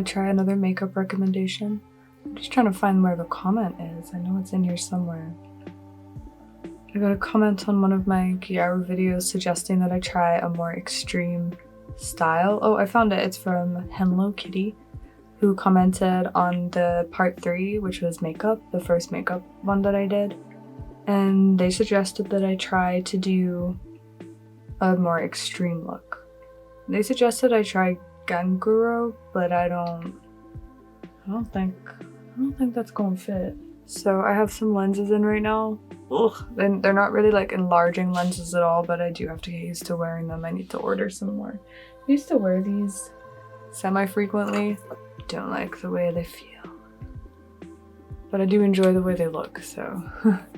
try another makeup recommendation. I'm just trying to find where the comment is. I know it's in here somewhere. I got a comment on one of my Gyaru videos suggesting that I try a more extreme style. Oh, I found it. It's from Hello Kitty, who commented on the part 3, which was makeup, the first makeup one that I did. And they suggested that I try to do a more extreme look. They suggested I try Gyaru, but I don't think that's gonna fit. So I have some lenses in right now. Ugh, and they're not really like enlarging lenses at all, but I do have to get used to wearing them. I need to order some more. I used to wear these semi-frequently. Don't like the way they feel, but I do enjoy the way they look, so.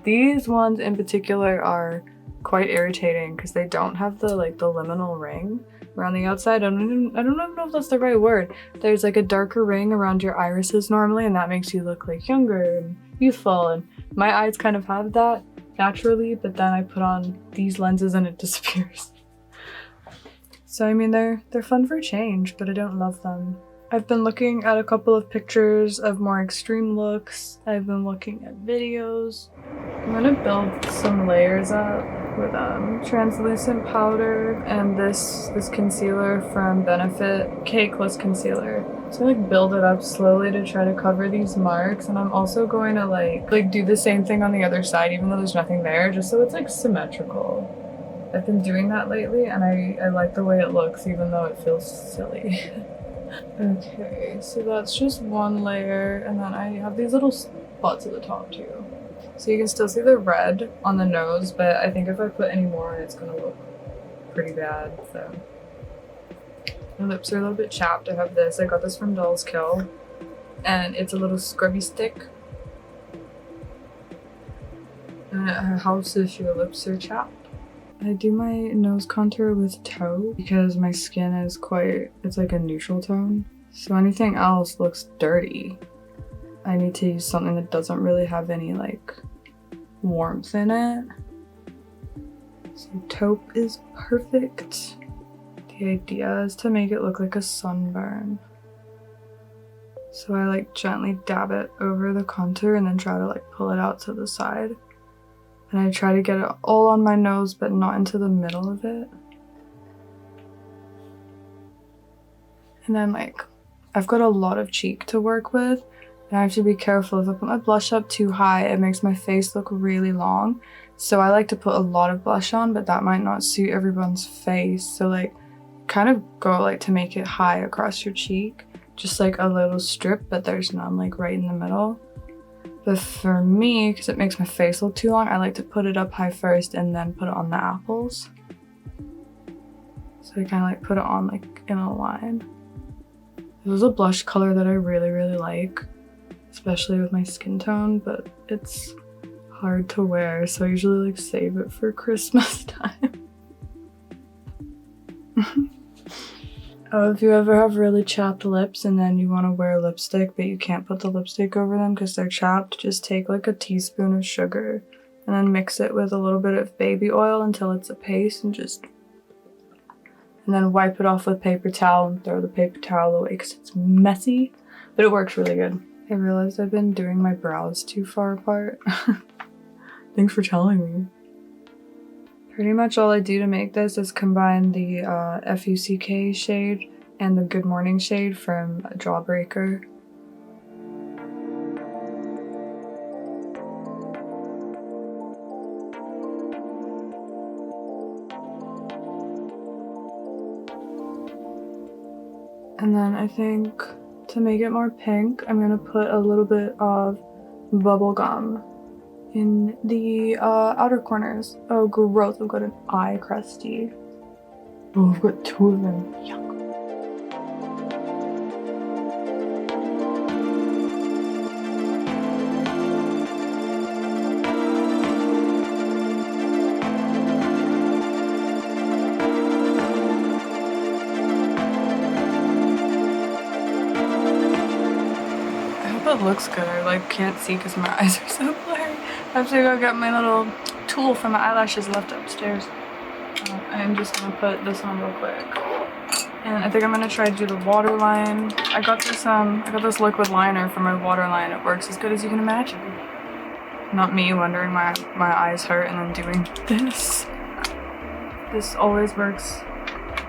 These ones in particular are quite irritating because they don't have the liminal ring around the outside. I don't even know if that's the right word. There's like a darker ring around your irises normally, and that makes you look like younger and youthful, and my eyes kind of have that naturally, but then I put on these lenses and it disappears. So I mean, they're fun for change, but I don't love them. I've been looking at a couple of pictures of more extreme looks. I've been looking at videos. I'm gonna build some layers up with translucent powder and this concealer from Benefit, Cakeless Concealer. So like build it up slowly to try to cover these marks, and I'm also going to like do the same thing on the other side even though there's nothing there, just so it's like symmetrical. I've been doing that lately and I like the way it looks even though it feels silly. Okay, so that's just one layer, and then I have these little spots at the top too. So you can still see the red on the nose, but I think if I put any more on, it's gonna look pretty bad, so. My lips are a little bit chapped. I have this. I got this from Doll's Kill, and it's a little scrubby stick. And it helps if your lips are chapped. I do my nose contour with taupe because my skin is it's like a neutral tone. So anything else looks dirty. I need to use something that doesn't really have any like warmth in it. So taupe is perfect. The idea is to make it look like a sunburn. So I like gently dab it over the contour and then try to like pull it out to the side. And I try to get it all on my nose, but not into the middle of it. And then like, I've got a lot of cheek to work with, and I have to be careful. If I put my blush up too high, it makes my face look really long. So I like to put a lot of blush on, but that might not suit everyone's face. So like, kind of go like to make it high across your cheek, just like a little strip, but there's none like right in the middle. But for me, because it makes my face look too long, I like to put it up high first and then put it on the apples. So I kind of like put it on like in a line. This is a blush color that I really, really like, especially with my skin tone, but it's hard to wear, so I usually like save it for Christmas time. If you ever have really chapped lips and then you want to wear lipstick but you can't put the lipstick over them because they're chapped, just take like a teaspoon of sugar and then mix it with a little bit of baby oil until it's a paste, and then wipe it off with paper towel and throw the paper towel away because it's messy, but it works really good. I realized I've been doing my brows too far apart. Thanks for telling me. Pretty much all I do to make this is combine the FUCK shade and the Good Morning shade from Jawbreaker. And then I think to make it more pink, I'm gonna put a little bit of bubble gum in the outer corners. Oh, gross, I've got an eye crusty. Oh, I've got 2 of them. Yuck. It looks good. I like can't see because my eyes are so blurry. I have to go get my little tool for my eyelashes left upstairs. I'm just gonna put this on real quick And I think I'm gonna try to do the waterline. I got this liquid liner for my waterline. It works as good as you can imagine. Not me wondering my eyes hurt and then doing this. This always works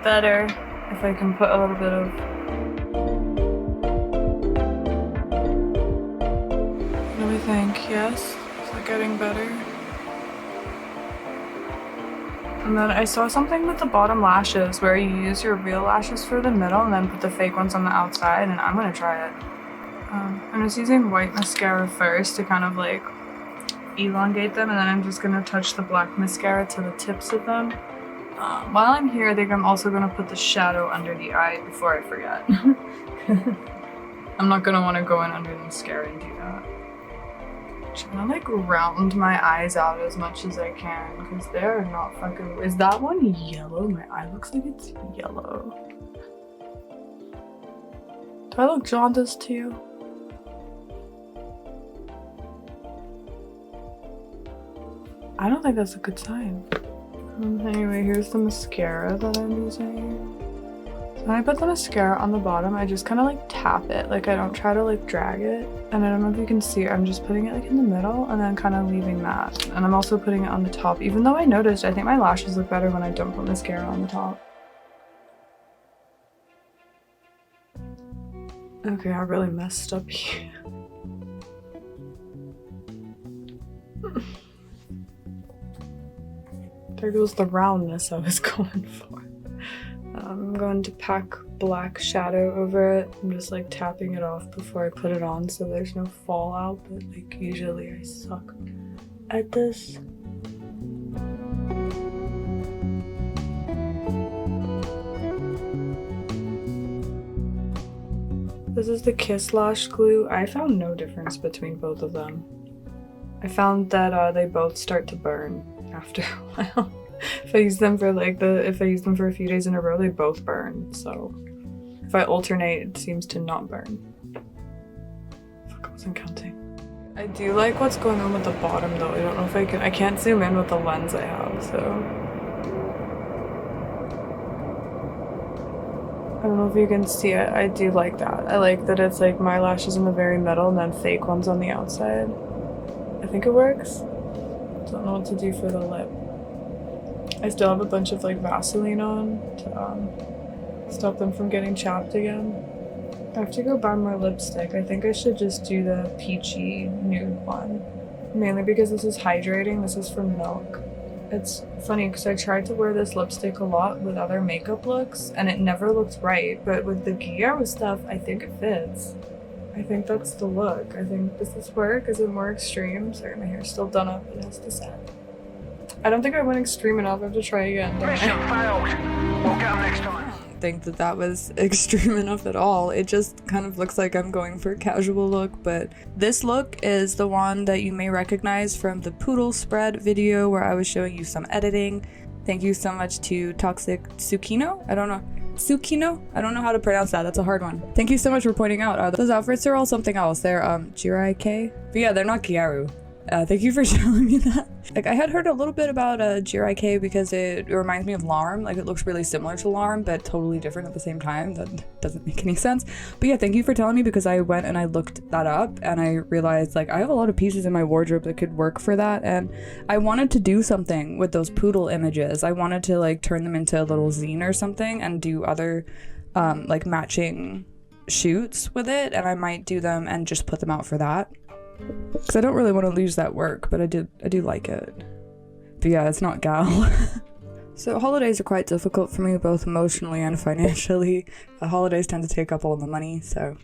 better if I can put a little bit of... What do we think? Yes? Is it getting better? And then I saw something with the bottom lashes where you use your real lashes for the middle and then put the fake ones on the outside, and I'm gonna try it. I'm just using white mascara first to kind of like elongate them, and then I'm just gonna touch the black mascara to the tips of them. While I'm here, I think I'm also gonna put the shadow under the eye before I forget. I'm not gonna wanna go in under the mascara and do that. I'm trying to like round my eyes out as much as I can because they're not fucking... Is that one yellow? My eye looks like it's yellow. Do I look jaundiced to you? I don't think that's a good sign. Anyway, here's the mascara that I'm using. So when I put the mascara on the bottom, I just kind of like tap it. Like I don't try to like drag it. And I don't know if you can see it, I'm just putting it like in the middle and then kind of leaving that. And I'm also putting it on the top, even though I noticed I think my lashes look better when I don't put mascara on the top. Okay, I really messed up here. There goes the roundness I was going for. I'm going to pack black shadow over it. I'm just like tapping it off before I put it on so there's no fallout, but like usually I suck at this. This is the Kiss Lash Glue. I found no difference between both of them. I found that they both start to burn after a while. If I use them for a few days in a row, they both burn. So if I alternate, it seems to not burn. Fuck, I wasn't counting. I do like what's going on with the bottom though. I don't know if I can't zoom in with the lens I have, so. I don't know if you can see it. I do like that. I like that it's like my lashes in the very middle and then fake ones on the outside. I think it works. Don't know what to do for the lip. I still have a bunch of like Vaseline on to stop them from getting chapped again. I have to go buy more lipstick. I think I should just do the peachy nude one. Mainly because this is hydrating. This is from Milk. It's funny because I tried to wear this lipstick a lot with other makeup looks and it never looked right, but with the Gyaru stuff, I think it fits. I think that's the look. I think, does this work? Is it more extreme? Sorry, my hair's still done up. It has to set. I don't think I went extreme enough. I have to try again. Mission failed. We'll get them next time. I don't think that was extreme enough at all. It just kind of looks like I'm going for a casual look, but this look is the one that you may recognize from the poodle spread video where I was showing you some editing. Thank you so much to Toxic Tsukino. I don't know how to pronounce that. That's a hard one. Thank you so much for pointing out. Those outfits are all something else. They're Jirai-K. But yeah, they're not Gyaru. Thank you for showing me that. Like, I had heard a little bit about Jirai-K because it reminds me of Larm. Like, it looks really similar to Larm, but totally different at the same time. That doesn't make any sense. But yeah, thank you for telling me because I went and I looked that up and I realized, like, I have a lot of pieces in my wardrobe that could work for that. And I wanted to do something with those poodle images. I wanted to, like, turn them into a little zine or something and do other, like, matching shoots with it. And I might do them and just put them out for that. Because I don't really want to lose that work, but I do like it. But yeah, it's not gal. So holidays are quite difficult for me, both emotionally and financially. The holidays tend to take up all the money, so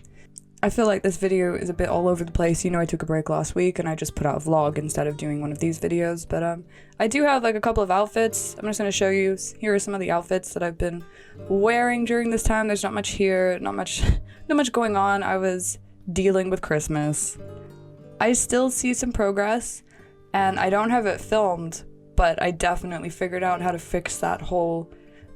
I feel like this video is a bit all over the place. You know, I took a break last week and I just put out a vlog instead of doing one of these videos. But I do have like a couple of outfits. I'm just going to show you. Here are some of the outfits that I've been wearing during this time. There's not much here, not much going on. I was dealing with Christmas. I still see some progress, and I don't have it filmed, but I definitely figured out how to fix that whole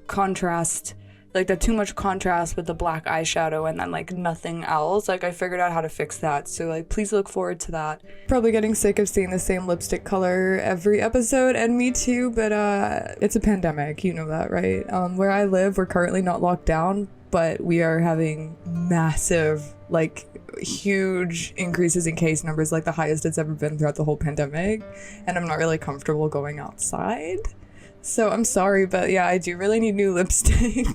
contrast like the too much contrast with the black eyeshadow and then like nothing else. Like I figured out how to fix that, so like please look forward to that. Probably getting sick of seeing the same lipstick color every episode, and me too, but it's a pandemic, you know that, right? Where I live, we're currently not locked down, but we are having massive, like huge increases in case numbers, like the highest it's ever been throughout the whole pandemic, and I'm not really comfortable going outside. So I'm sorry, but yeah, I do really need new lipstick.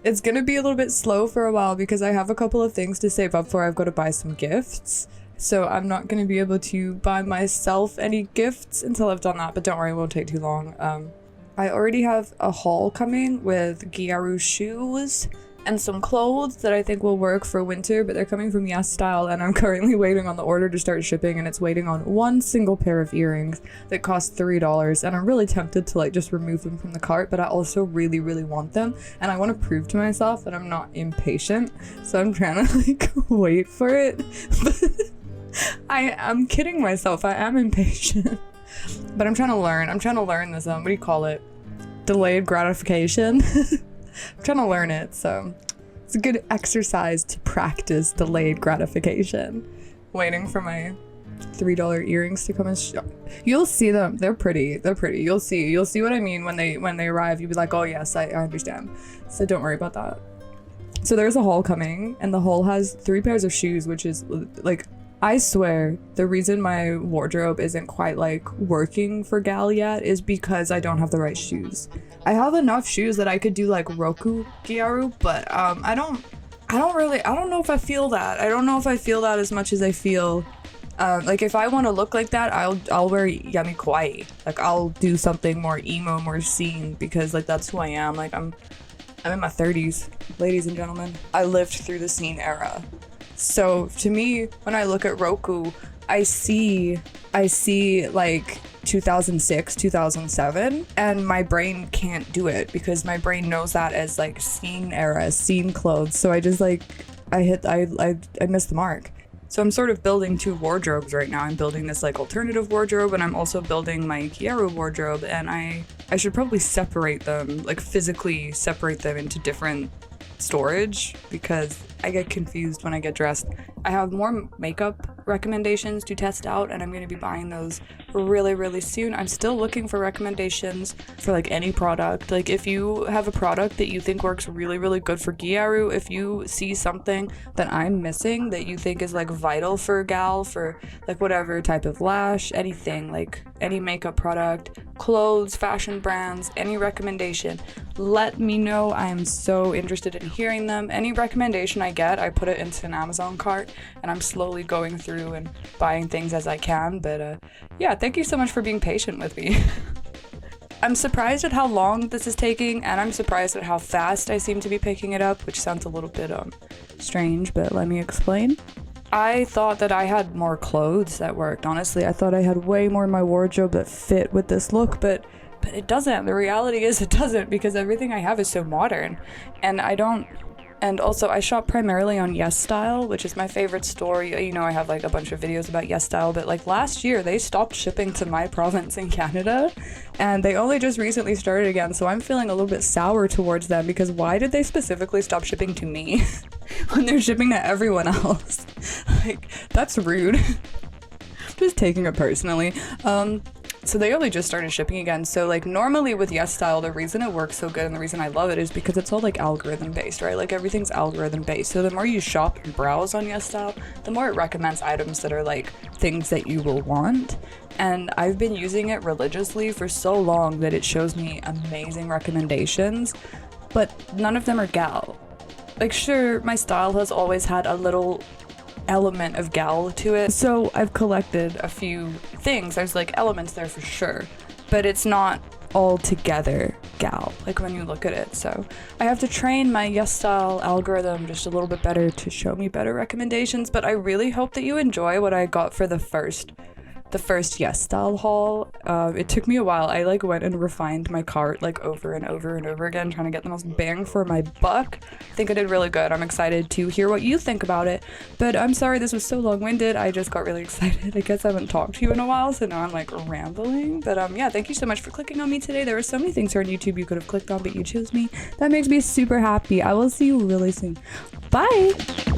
It's gonna be a little bit slow for a while because I have a couple of things to save up for. I've got to buy some gifts. So I'm not gonna be able to buy myself any gifts until I've done that, but don't worry, it won't take too long. I already have a haul coming with Gyaru shoes and some clothes that I think will work for winter, but they're coming from Yes Style, and I'm currently waiting on the order to start shipping, and it's waiting on one single pair of earrings that cost $3, and I'm really tempted to like just remove them from the cart, but I also really want them, and I want to prove to myself that I'm not impatient, so I'm trying to like wait for it. But I'm kidding myself, I am impatient. But I'm trying to learn this, what do you call it? Delayed gratification. I'm trying to learn it, so it's a good exercise to practice delayed gratification. Waiting for my $3 earrings to come in. You'll see them. They're pretty. You'll see what I mean when they arrive. You'll be like, oh yes, I understand. So don't worry about that. So there's a haul coming, and the haul has 3 pairs of shoes, which is like, I swear the reason my wardrobe isn't quite like working for gal yet is because I don't have the right shoes. I have enough shoes that I could do like Roku Gyaru, but I don't know if I feel that. I don't know if I feel that as much as I feel like if I want to look like that, I'll wear Yummy Kawaii. Like I'll do something more emo, more scene, because like that's who I am. Like I'm in my 30s, ladies and gentlemen. I lived through the scene era. So to me, when I look at Roku, I see like 2006, 2007, and my brain can't do it because my brain knows that as like scene era, scene clothes. So I just like, I missed the mark. So I'm sort of building 2 wardrobes right now. I'm building this like alternative wardrobe, and I'm also building my Gyaru wardrobe, and I should probably separate them, like physically separate them into different storage, because I get confused when I get dressed. I have more makeup recommendations to test out, and I'm going to be buying those really soon. I'm still looking for recommendations for like any product. Like if you have a product that you think works really good for Gyaru, if you see something that I'm missing that you think is like vital for gal, for like whatever type of lash, anything, like any makeup product, clothes, fashion brands, any recommendation, let me know. I am so interested in hearing them. Any recommendation I get, I put it into an Amazon cart, and I'm slowly going through and buying things as I can. But yeah, thank you so much for being patient with me. I'm surprised at how long this is taking, and I'm surprised at how fast I seem to be picking it up, which sounds a little bit strange, but let me explain. I thought that I had more clothes that worked, honestly. I thought I had way more in my wardrobe that fit with this look, but it doesn't. The reality is it doesn't, because everything I have is so modern, and and also I shop primarily on Yes Style, which is my favorite store. You know, I have like a bunch of videos about Yes Style, but like last year they stopped shipping to my province in Canada, and they only just recently started again, so I'm feeling a little bit sour towards them, because why did they specifically stop shipping to me when they're shipping to everyone else? Like, that's rude. Just taking it personally. So they only just started shipping again. So like normally with Yes Style, the reason it works so good and the reason I love it is because it's all like algorithm based, right? Like everything's algorithm based. So the more you shop and browse on Yes Style, the more it recommends items that are like things that you will want. And I've been using it religiously for so long that it shows me amazing recommendations, but none of them are gal. Like sure, my style has always had a little element of gal to it, so I've collected a few things. There's like elements there for sure, but it's not all together gal, like when you look at it. So I have to train my Yes Style algorithm just a little bit better to show me better recommendations, but I really hope that you enjoy what I got for the first the first Yes Style haul. It took me a while. I like went and refined my cart like over and over and over again, trying to get the most bang for my buck. I think I did really good. I'm excited to hear what you think about it, but I'm sorry this was so long-winded. I just got really excited. I guess I haven't talked to you in a while, so now I'm like rambling. But yeah, thank you so much for clicking on me today. There were so many things here on YouTube you could have clicked on, but you chose me. That makes me super happy. I will see you really soon. Bye.